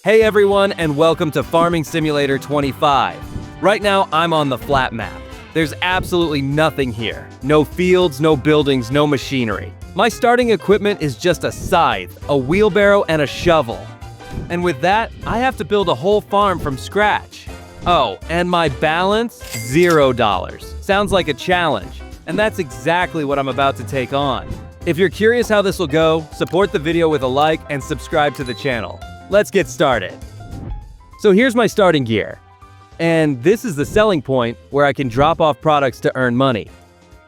Hey everyone, and welcome to Farming Simulator 25. Right now, I'm on the flat map. There's absolutely nothing here. No fields, no buildings, no machinery. My starting equipment is just a scythe, a wheelbarrow, and a shovel. And with that, I have to build a whole farm from scratch. Oh, and my balance? $0. Sounds like a challenge. And that's exactly what I'm about to take on. If you're curious how this will go, support the video with a like and subscribe to the channel. Let's get started. So here's my starting gear. And this is the selling point where I can drop off products to earn money.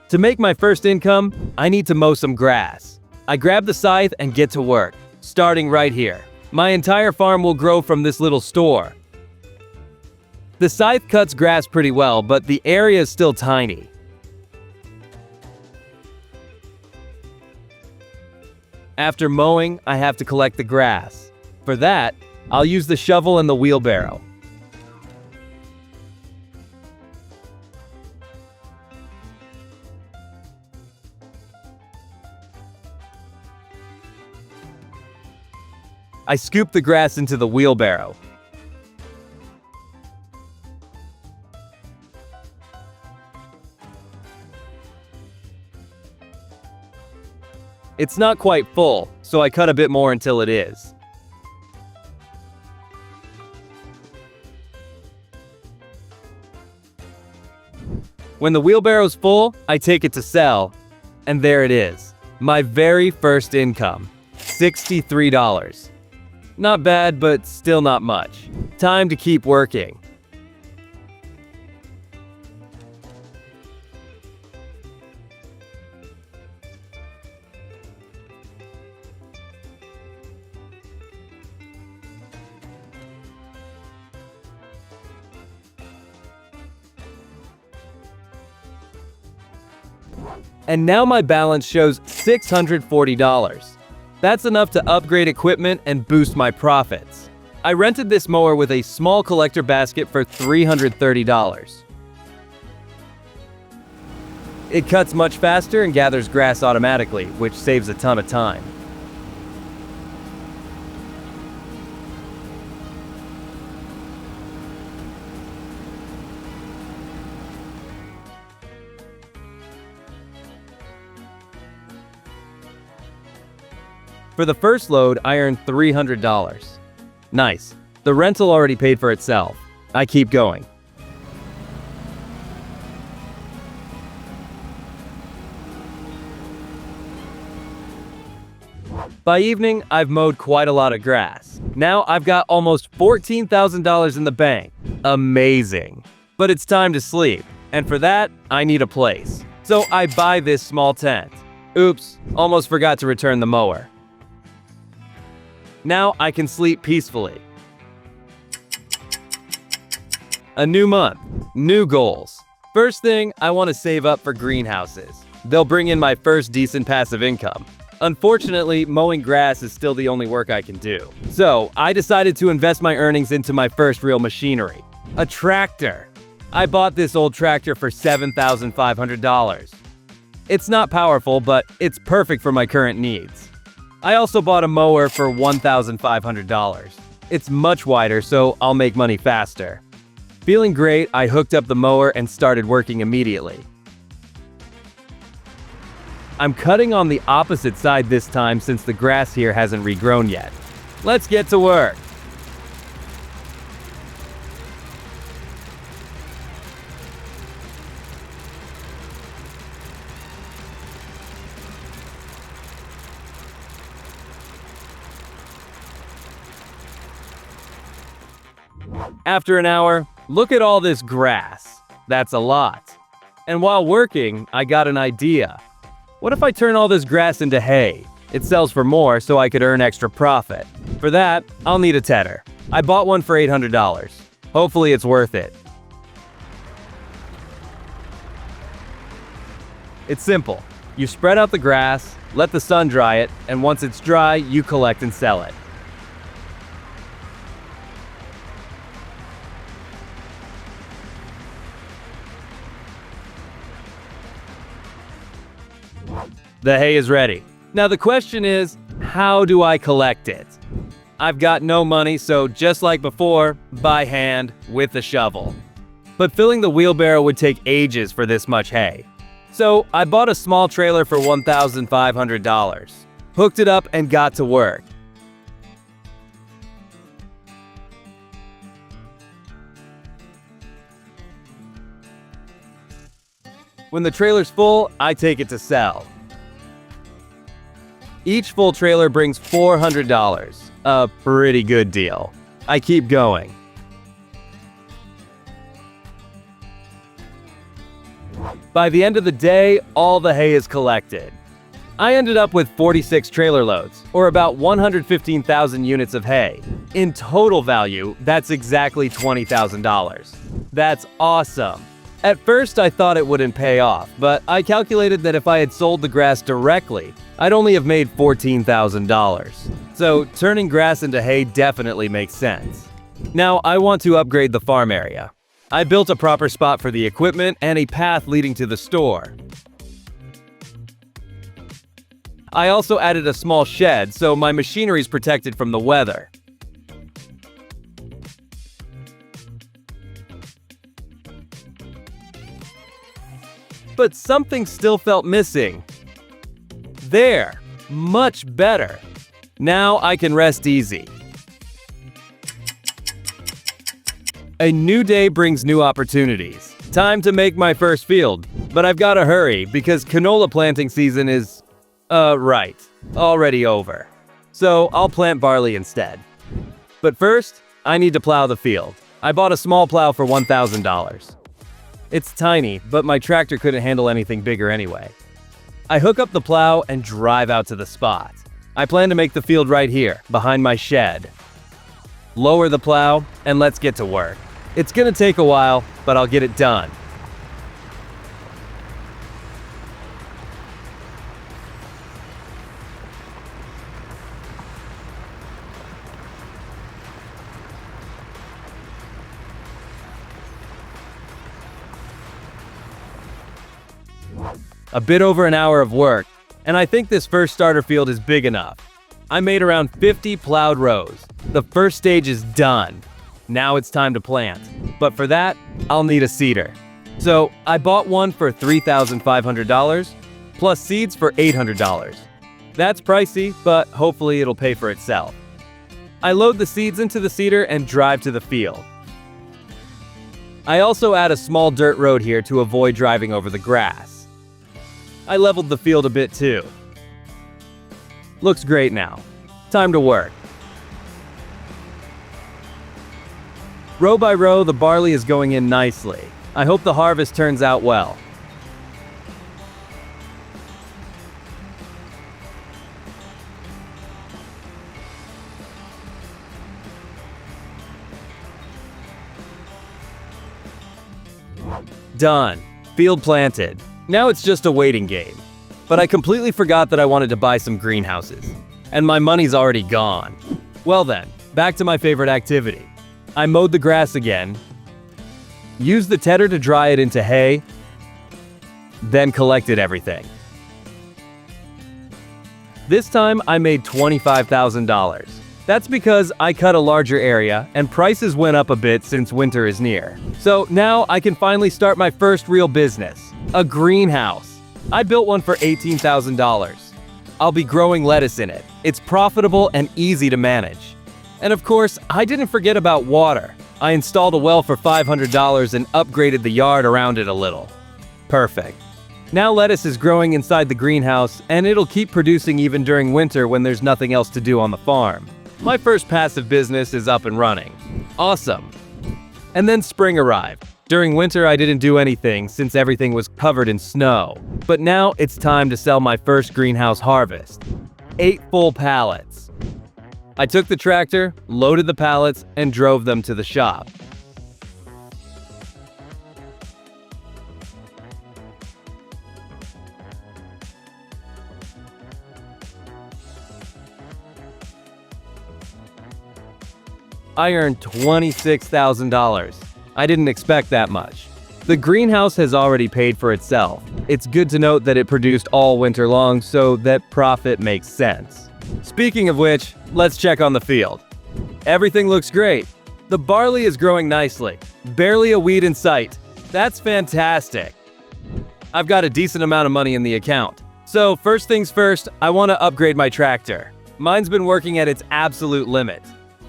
To make my first income, I need to mow some grass. I grab the scythe and get to work, starting right here. My entire farm will grow from this little store. The scythe cuts grass pretty well, but the area is still tiny. After mowing, I have to collect the grass. For that, I'll use the shovel and the wheelbarrow. I scoop the grass into the wheelbarrow. It's not quite full, so I cut a bit more until it is. When the wheelbarrow's full, I take it to sell, and there it is. My very first income, $63. Not bad, but still not much. Time to keep working. And now my balance shows $640. That's enough to upgrade equipment and boost my profits. I rented this mower with a small collector basket for $330. It cuts much faster and gathers grass automatically, which saves a ton of time. For the first load, I earned $300. Nice. The rental already paid for itself. I keep going. By evening, I've mowed quite a lot of grass. Now I've got almost $14,000 in the bank. Amazing. But it's time to sleep. And for that, I need a place. So I buy this small tent. Oops, almost forgot to return the mower. Now I can sleep peacefully. A new month, new goals. First thing, I want to save up for greenhouses. They'll bring in my first decent passive income. Unfortunately, mowing grass is still the only work I can do. So, I decided to invest my earnings into my first real machinery. A tractor. I bought this old tractor for $7,500. It's not powerful, but it's perfect for my current needs. I also bought a mower for $1,500. It's much wider, so I'll make money faster. Feeling great, I hooked up the mower and started working immediately. I'm cutting on the opposite side this time since the grass here hasn't regrown yet. Let's get to work. After an hour, look at all this grass. That's a lot. And while working, I got an idea. What if I turn all this grass into hay? It sells for more, so I could earn extra profit. For that, I'll need a tedder. I bought one for $800. Hopefully it's worth it. It's simple. You spread out the grass, let the sun dry it, and once it's dry, you collect and sell it. The hay is ready. Now the question is, how do I collect it? I've got no money, so just like before, by hand with a shovel. But filling the wheelbarrow would take ages for this much hay. So I bought a small trailer for $1,500, hooked it up and got to work. When the trailer's full, I take it to sell. Each full trailer brings $400, a pretty good deal. I keep going. By the end of the day, all the hay is collected. I ended up with 46 trailer loads, or about 115,000 units of hay. In total value, that's exactly $20,000. That's awesome. At first, I thought it wouldn't pay off, but I calculated that if I had sold the grass directly, I'd only have made $14,000. So turning grass into hay definitely makes sense. Now I want to upgrade the farm area. I built a proper spot for the equipment and a path leading to the store. I also added a small shed so my machinery is protected from the weather. But something still felt missing. There, much better. Now I can rest easy. A new day brings new opportunities. Time to make my first field, but I've got to hurry because canola planting season is, already over. So I'll plant barley instead. But first, I need to plow the field. I bought a small plow for $1,000. It's tiny, but my tractor couldn't handle anything bigger anyway. I hook up the plow and drive out to the spot. I plan to make the field right here, behind my shed. Lower the plow, and let's get to work. It's gonna take a while, but I'll get it done. A bit over an hour of work, and I think this first starter field is big enough. I made around 50 plowed rows. The first stage is done. Now it's time to plant. But for that, I'll need a seeder. So I bought one for $3,500, plus seeds for $800. That's pricey, but hopefully it'll pay for itself. I load the seeds into the seeder and drive to the field. I also add a small dirt road here to avoid driving over the grass. I leveled the field a bit too. Looks great now. Time to work. Row by row, the barley is going in nicely. I hope the harvest turns out well. Done. Field planted. Now it's just a waiting game. But I completely forgot that I wanted to buy some greenhouses. And my money's already gone. Well then, back to my favorite activity. I mowed the grass again, used the tedder to dry it into hay, then collected everything. This time I made $25,000. That's because I cut a larger area and prices went up a bit since winter is near. So now I can finally start my first real business, a greenhouse. I built one for $18,000. I'll be growing lettuce in it. It's profitable and easy to manage. And of course, I didn't forget about water. I installed a well for $500 and upgraded the yard around it a little. Perfect. Now lettuce is growing inside the greenhouse, and it'll keep producing even during winter when there's nothing else to do on the farm. My first passive business is up and running. Awesome. And then spring arrived. During winter, I didn't do anything since everything was covered in snow. But now it's time to sell my first greenhouse harvest. 8 full pallets. I took the tractor, loaded the pallets, and drove them to the shop. I earned $26,000. I didn't expect that much. The greenhouse has already paid for itself. It's good to note that it produced all winter long, so that profit makes sense. Speaking of which, let's check on the field. Everything looks great. The barley is growing nicely. Barely a weed in sight. That's fantastic. I've got a decent amount of money in the account. So first things first, I want to upgrade my tractor. Mine's been working at its absolute limit.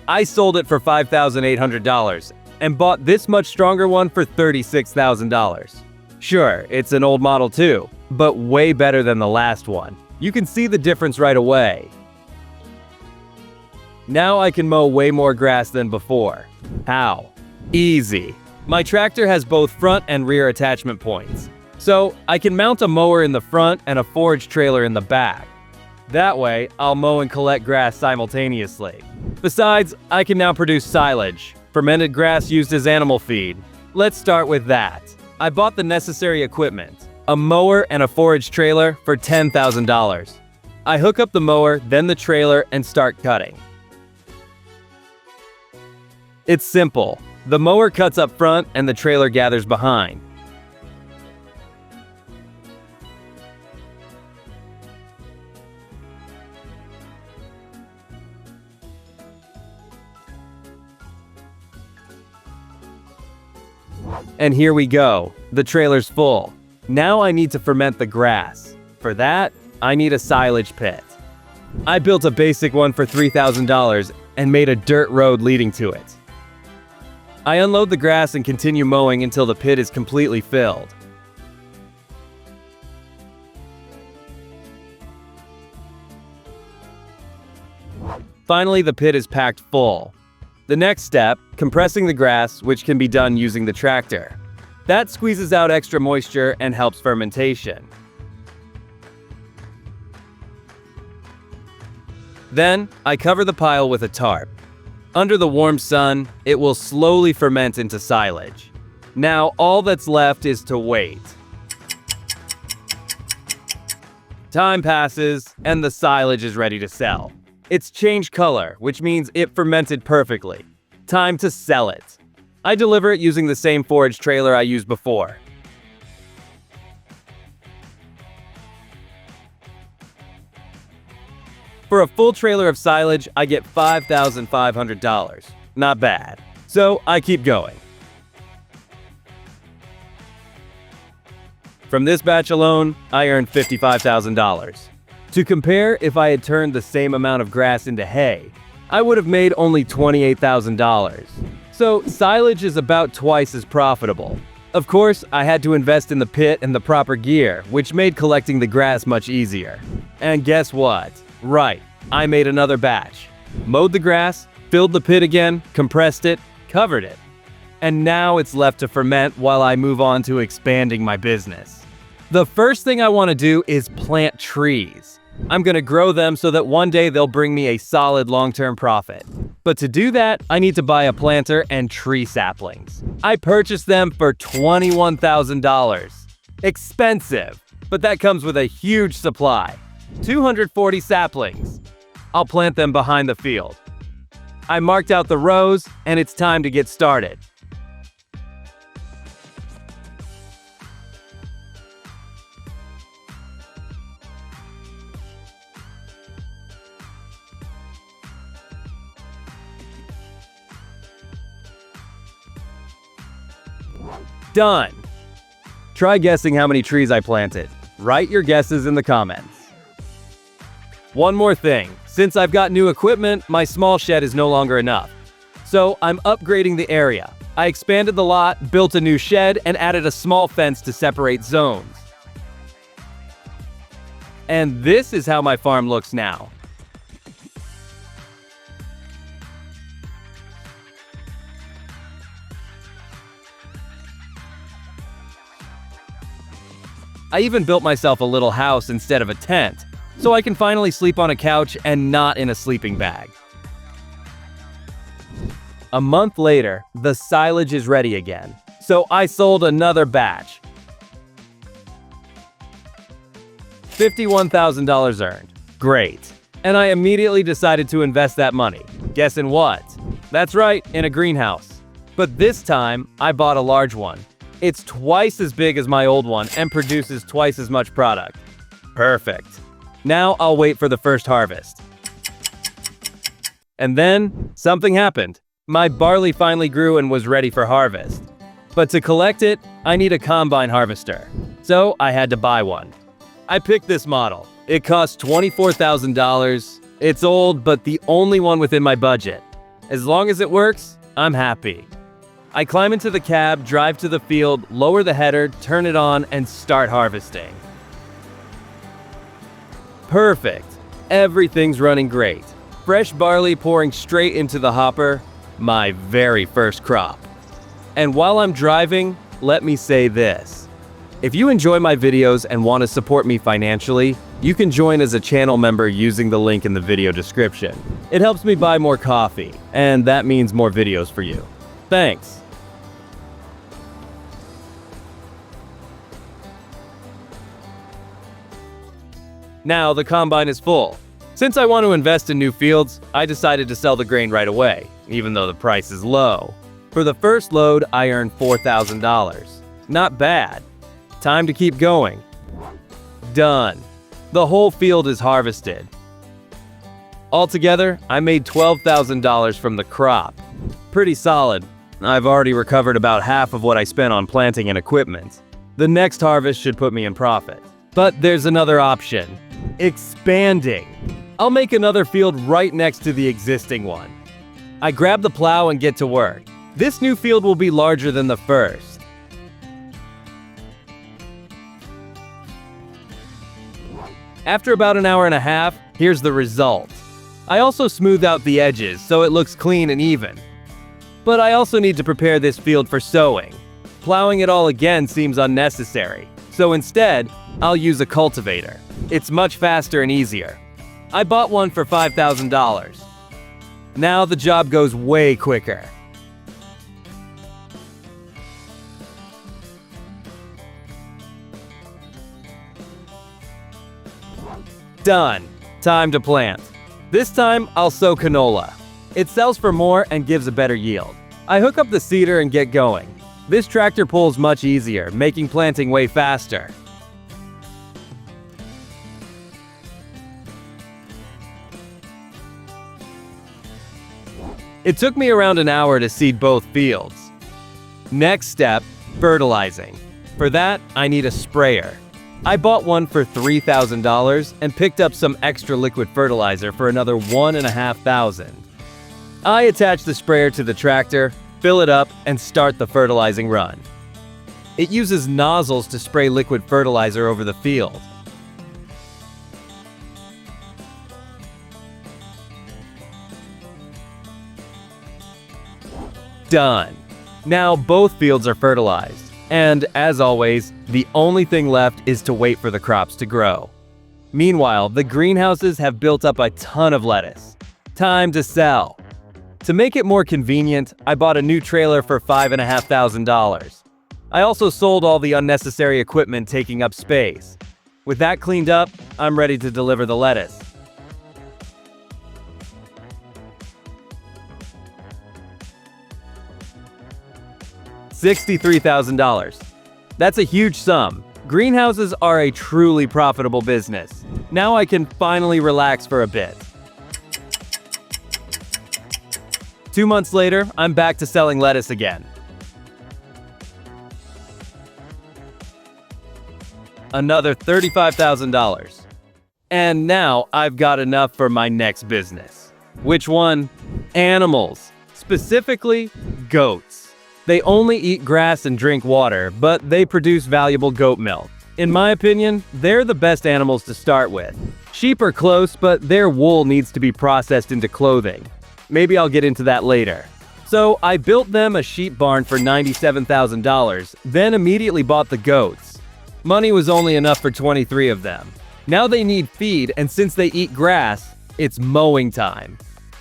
I sold it for $5,800 and bought this much stronger one for $36,000. Sure, it's an old model too, but way better than the last one. You can see the difference right away. Now I can mow way more grass than before. How? Easy. My tractor has both front and rear attachment points. So I can mount a mower in the front and a forage trailer in the back. That way, I'll mow and collect grass simultaneously. Besides, I can now produce silage, fermented grass used as animal feed. Let's start with that. I bought the necessary equipment, a mower and a forage trailer for $10,000. I hook up the mower, then the trailer, and start cutting. It's simple. The mower cuts up front and the trailer gathers behind. And here we go. The trailer's full. Now I need to ferment the grass. For that, I need a silage pit. I built a basic one for $3,000 and made a dirt road leading to it. I unload the grass and continue mowing until the pit is completely filled. Finally, the pit is packed full. The next step, compressing the grass, which can be done using the tractor. That squeezes out extra moisture and helps fermentation. Then, I cover the pile with a tarp. Under the warm sun, it will slowly ferment into silage. Now, all that's left is to wait. Time passes, and the silage is ready to sell. It's changed color, which means it fermented perfectly. Time to sell it. I deliver it using the same forage trailer I used before. For a full trailer of silage, I get $5,500. Not bad. So I keep going. From this batch alone, I earned $55,000. To compare, if I had turned the same amount of grass into hay, I would have made only $28,000. So silage is about twice as profitable. Of course, I had to invest in the pit and the proper gear, which made collecting the grass much easier. And guess what? Right, I made another batch. Mowed the grass, filled the pit again, compressed it, covered it. And now it's left to ferment while I move on to expanding my business. The first thing I want to do is plant trees. I'm going to grow them so that one day they'll bring me a solid long-term profit. But to do that, I need to buy a planter and tree saplings. I purchased them for $21,000. Expensive, but that comes with a huge supply. 240 saplings. I'll plant them behind the field. I marked out the rows, and it's time to get started. Done! Try guessing how many trees I planted. Write your guesses in the comments. One more thing. Since I've got new equipment, my small shed is no longer enough. So I'm upgrading the area. I expanded the lot, built a new shed, and added a small fence to separate zones. And this is how my farm looks now. I even built myself a little house instead of a tent, so I can finally sleep on a couch and not in a sleeping bag. A month later, the silage is ready again, so I sold another batch. $51,000 earned. Great. And I immediately decided to invest that money. Guess in what? That's right, in a greenhouse. But this time, I bought a large one. It's twice as big as my old one and produces twice as much product. Perfect. Now I'll wait for the first harvest. And then, something happened. My barley finally grew and was ready for harvest. But to collect it, I need a combine harvester. So I had to buy one. I picked this model. It cost $24,000. It's old, but the only one within my budget. As long as it works, I'm happy. I climb into the cab, drive to the field, lower the header, turn it on, and start harvesting. Perfect. Everything's running great. Fresh barley pouring straight into the hopper, my very first crop. And while I'm driving, let me say this. If you enjoy my videos and want to support me financially, you can join as a channel member using the link in the video description. It helps me buy more coffee, and that means more videos for you. Thanks. Now the combine is full. Since I want to invest in new fields, I decided to sell the grain right away, even though the price is low. For the first load, I earned $4,000. Not bad. Time to keep going. Done. The whole field is harvested. Altogether, I made $12,000 from the crop. Pretty solid. I've already recovered about half of what I spent on planting and equipment. The next harvest should put me in profit. But there's another option. Expanding. I'll make another field right next to the existing one. I grab the plow and get to work. This new field will be larger than the first. After about an hour and a half, here's the result. I also smooth out the edges so it looks clean and even. But I also need to prepare this field for sowing. Plowing it all again seems unnecessary, so instead, I'll use a cultivator. It's much faster and easier. I bought one for $5,000. Now the job goes way quicker. Done. Time to plant. This time, I'll sow canola. It sells for more and gives a better yield. I hook up the seeder and get going. This tractor pulls much easier, making planting way faster. It took me around an hour to seed both fields. Next step, fertilizing. For that, I need a sprayer. I bought one for $3,000 and picked up some extra liquid fertilizer for another $1,500. I attach the sprayer to the tractor, fill it up, and start the fertilizing run. It uses nozzles to spray liquid fertilizer over the field. Done. Now both fields are fertilized. And, as always, the only thing left is to wait for the crops to grow. Meanwhile, the greenhouses have built up a ton of lettuce. Time to sell. To make it more convenient, I bought a new trailer for $5,500. I also sold all the unnecessary equipment taking up space. With that cleaned up, I'm ready to deliver the lettuce. $63,000. That's a huge sum. Greenhouses are a truly profitable business. Now I can finally relax for a bit. 2 months later, I'm back to selling lettuce again. Another $35,000. And now I've got enough for my next business. Which one? Animals. Specifically, goats. They only eat grass and drink water, but they produce valuable goat milk. In my opinion, they're the best animals to start with. Sheep are close, but their wool needs to be processed into clothing. Maybe I'll get into that later. So I built them a sheep barn for $97,000, then immediately bought the goats. Money was only enough for 23 of them. Now they need feed, and since they eat grass, it's mowing time.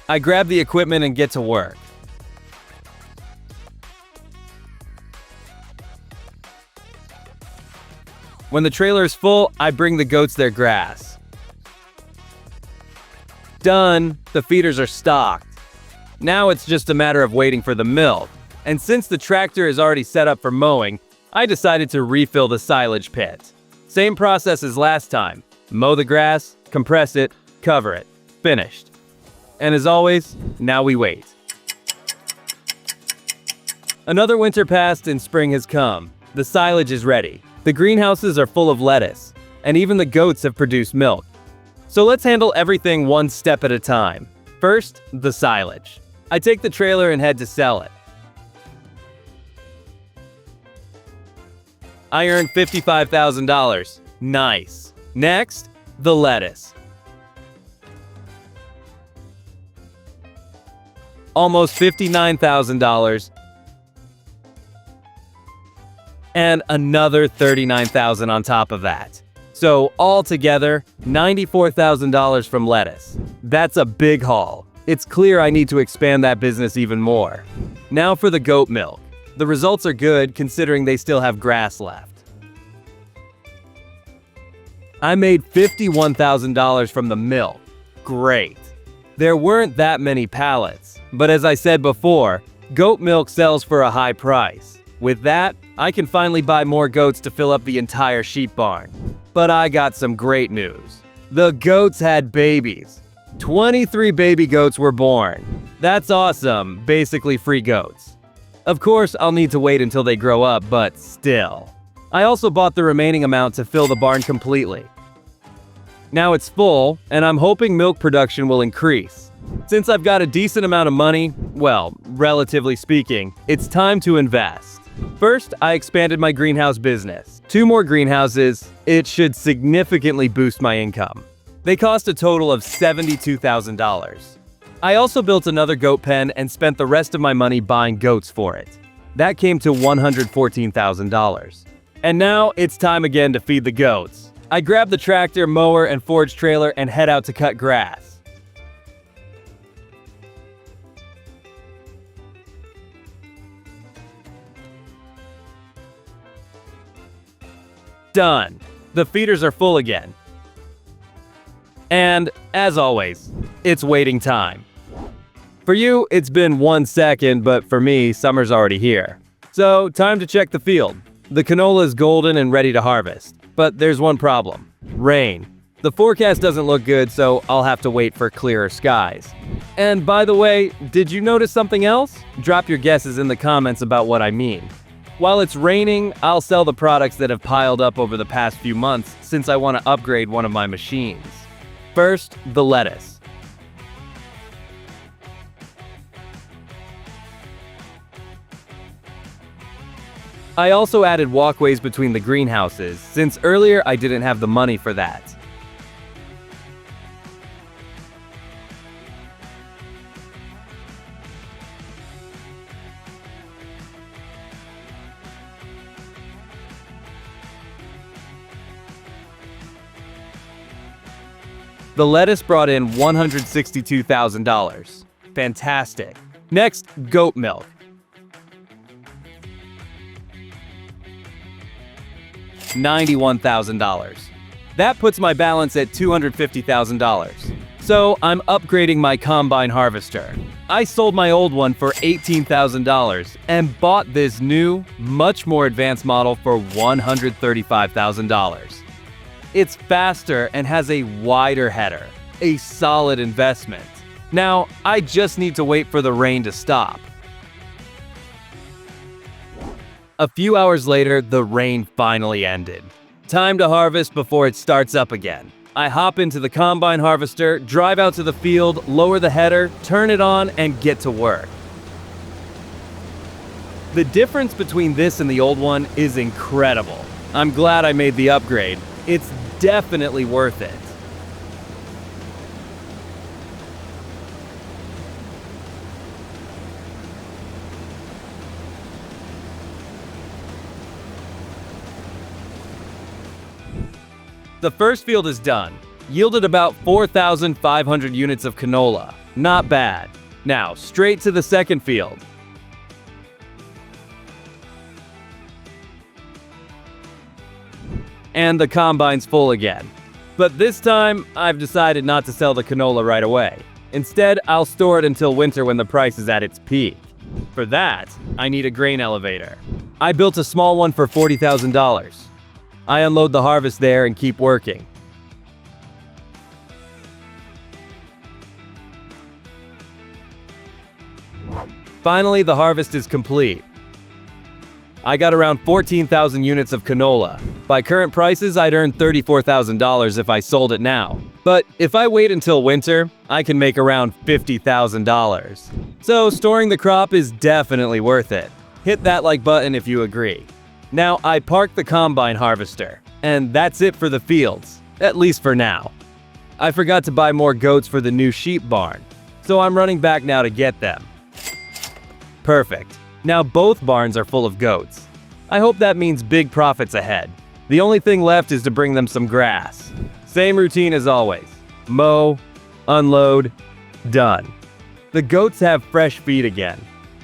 I grab the equipment and get to work. When the trailer is full, I bring the goats their grass. Done. The feeders are stocked. Now it's just a matter of waiting for the milk. And since the tractor is already set up for mowing, I decided to refill the silage pit. Same process as last time. Mow the grass, compress it, cover it. Finished. And as always, now we wait. Another winter passed and spring has come. The silage is ready. The greenhouses are full of lettuce, and even the goats have produced milk. So let's handle everything one step at a time. First, the silage. I take the trailer and head to sell it. I earned $55,000. Nice. Next, the lettuce. Almost $59,000. And another $39,000 on top of that. So altogether, $94,000 from lettuce. That's a big haul. It's clear I need to expand that business even more. Now for the goat milk. The results are good considering they still have grass left. I made $51,000 from the milk. Great. There weren't that many pallets, but as I said before, goat milk sells for a high price. With that, I can finally buy more goats to fill up the entire sheep barn. But I got some great news. The goats had babies. 23 baby goats were born. That's awesome, basically free goats. Of course, I'll need to wait until they grow up, but still. I also bought the remaining amount to fill the barn completely. Now it's full, and I'm hoping milk production will increase. Since I've got a decent amount of money, well, relatively speaking, it's time to invest. First, I expanded my greenhouse business. 2 more greenhouses. It should significantly boost my income. They cost a total of $72,000. I also built another goat pen and spent the rest of my money buying goats for it. That came to $114,000. And now it's time again to feed the goats. I grab the tractor, mower, and forage trailer and head out to cut grass. Done. The feeders are full again. And, as always, it's waiting time. For you, it's been 1 second, but for me, summer's already here. So, time to check the field. The canola is golden and ready to harvest. But there's one problem. Rain. The forecast doesn't look good, so I'll have to wait for clearer skies. And by the way, did you notice something else? Drop your guesses in the comments about what I mean. While it's raining, I'll sell the products that have piled up over the past few months since I want to upgrade one of my machines. First, the lettuce. I also added walkways between the greenhouses, since earlier I didn't have the money for that. The lettuce brought in $162,000. Fantastic. Next, goat milk. $91,000. That puts my balance at $250,000. So I'm upgrading my combine harvester. I sold my old one for $18,000 and bought this new, much more advanced model for $135,000. It's faster and has a wider header. A solid investment. Now, I just need to wait for the rain to stop. A few hours later, the rain finally ended. Time to harvest before it starts up again. I hop into the combine harvester, drive out to the field, lower the header, turn it on, and get to work. The difference between this and the old one is incredible. I'm glad I made the upgrade. It's definitely worth it. The first field is done. Yielded about 4,500 units of canola. Not bad. Now, straight to the second field. And the combine's full again. But this time, I've decided not to sell the canola right away. Instead, I'll store it until winter when the price is at its peak. For that, I need a grain elevator. I built a small one for $40,000. I unload the harvest there and keep working. Finally, the harvest is complete. I got around 14,000 units of canola. By current prices, I'd earn $34,000 if I sold it now. But if I wait until winter, I can make around $50,000. So storing the crop is definitely worth it. Hit that like button if you agree. Now, I parked the combine harvester, and that's it for the fields, at least for now. I forgot to buy more goats for the new sheep barn, so I'm running back now to get them. Perfect. Now both barns are full of goats. I hope that means big profits ahead. The only thing left is to bring them some grass. Same routine as always. Mow, unload, done. The goats have fresh feed again.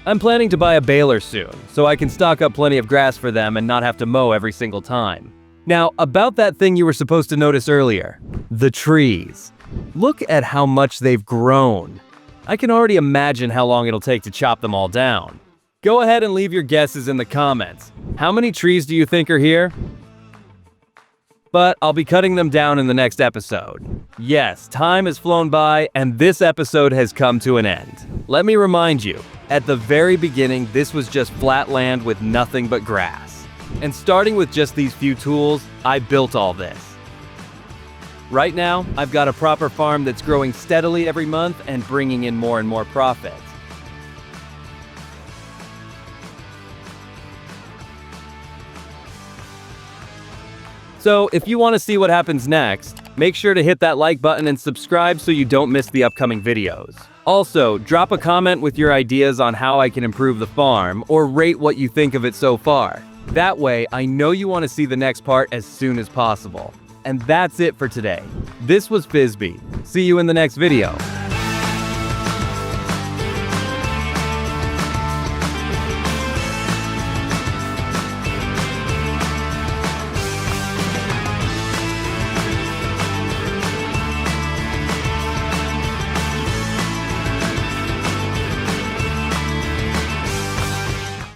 I'm planning to buy a baler soon, so I can stock up plenty of grass for them and not have to mow every single time. Now, about that thing you were supposed to notice earlier. The trees. Look at how much they've grown. I can already imagine how long it'll take to chop them all down. Go ahead and leave your guesses in the comments. How many trees do you think are here? But I'll be cutting them down in the next episode. Yes, time has flown by and this episode has come to an end. Let me remind you, at the very beginning, this was just flat land with nothing but grass. And starting with just these few tools, I built all this. Right now, I've got a proper farm that's growing steadily every month and bringing in more and more profit. So if you want to see what happens next, make sure to hit that like button and subscribe so you don't miss the upcoming videos. Also, drop a comment with your ideas on how I can improve the farm, or rate what you think of it so far. That way, I know you want to see the next part as soon as possible. And that's it for today. This was Fizbee. See you in the next video.